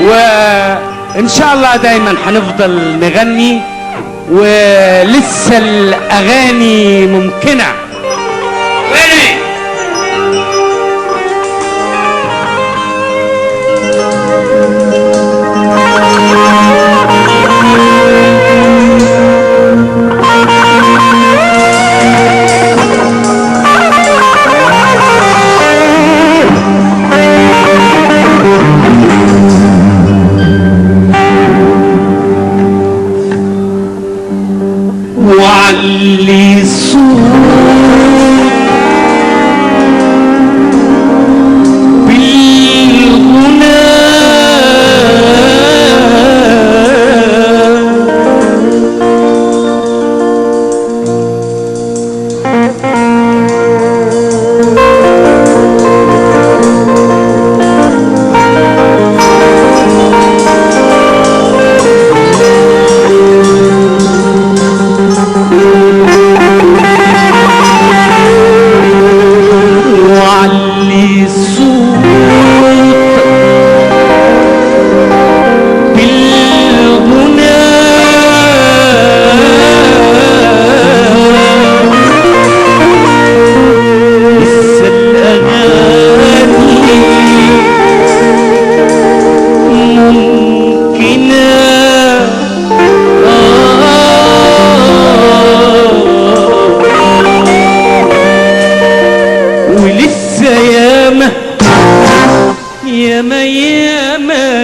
وإن شاء الله دايما هنفضل نغني، ولسه الأغاني ممكنة. وعلي صوت بالغنى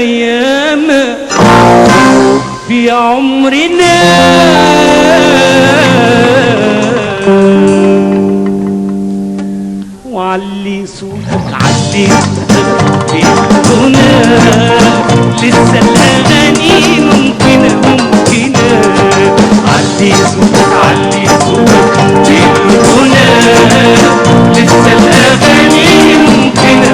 ياما في عمرنا وعلي صوتك علي صوتك في الغنى، لسه الأغاني ممكنة علي صوتك في الغنى، لسه الأغاني ممكنة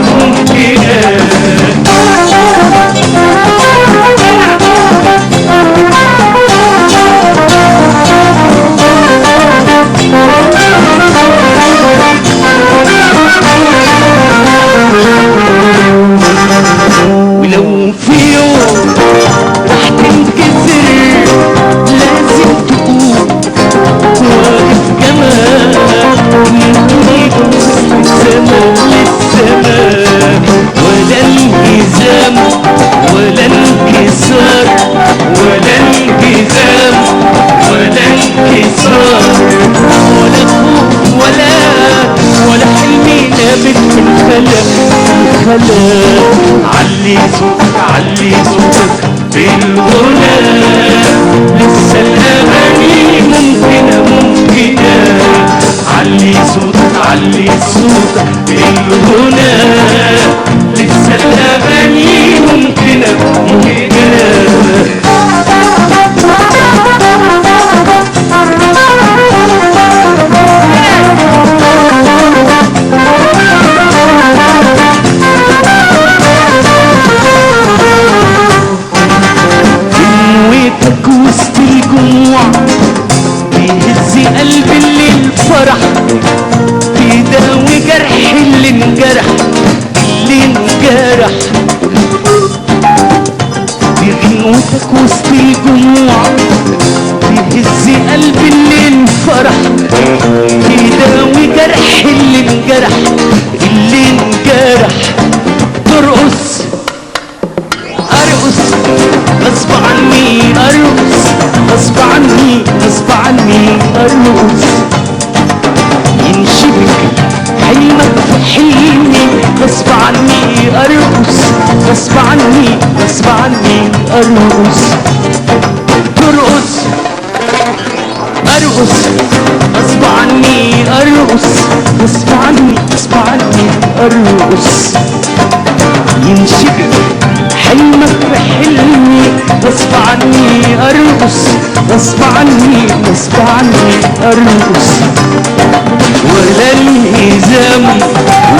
ولو في يوم راح تنكسر لازم تقوم واقف جمال السماء للسماء، ولا انهزام ولا انكسار، ولا انهزام ولا انكسار، ولا خوف ولا حلم نابت في الخلق. علي صوتك في الغنى، لسه الأغاني ممكنة علي صوتك في الغنى، لسه الأغاني ممكنة وسط الجموع بيهز قلبي اللي الفرح، بيداوي جرح اللي انجرح بغنوتك وسط الجموع بيهز قلبي اللي الفرح، بيداوي جرح اللي انجرح ترقص ارقص غصب عني، ارقص غصب عني ارقص، ينشبك حلمك في حلمي غصب عني، ارقص غصب عني ارقص، ترقص ارقص غصب عني، ارقص غصب عني ارقص، ينشبك حلمك في حلمي غصب عني، ارقص غصب عني ارقص، ولا انهزام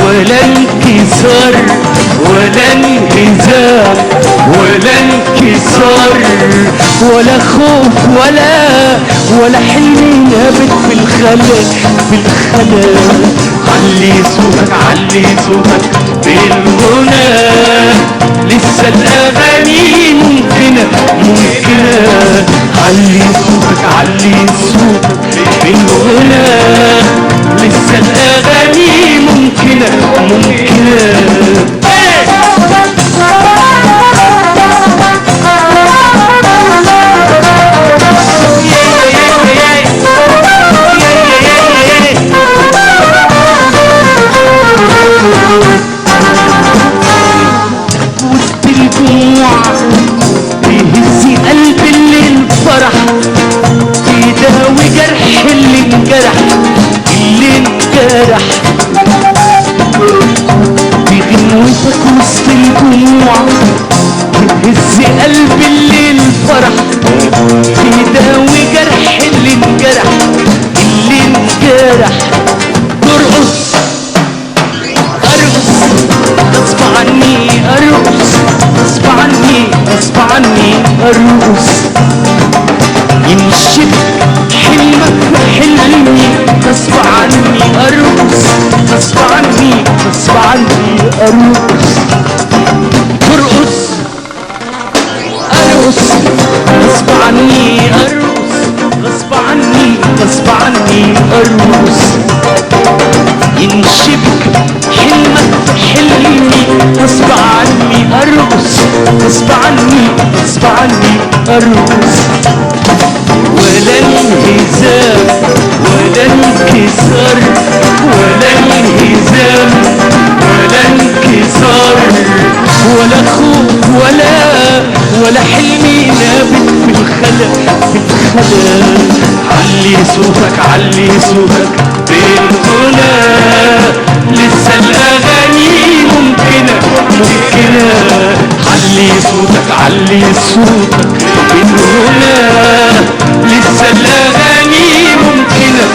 ولا انكسار، ولا خوف ولا حلم نابت في الخلق. علي صوتك في الغنى، لسه الاغاني ممكنة علي صوتك علي صوتك بالغنى، لسه الاغاني ممكنة وسط الدموع بيهز قلب اللي انفرح، بيداوي جرح اللي انجرح بغنوتك وسط الدموع بيهز قلب اللي انفرح، بيداوي جرح اللي انجرح ترقص ارقص غصب عني ارقص غصب عني ارقص، ينشد حلمك وحلمي غصب عني ارقص غصب عني ارقص ترقص ارقص غصب عني ارقص غصب عني ارقص، ينشبك حلمك وحلمي غصب عني ارقص غصب عني ارقص، ولا انهزام ولا انكسار ولا انهزام ولا انكسار ولا خوف ولا حلمي نابت في الخلا علي صوتك بالغنى، لسه الاغاني ممكنة علي صوتك بالغنى، لسه الاغاني ممكنة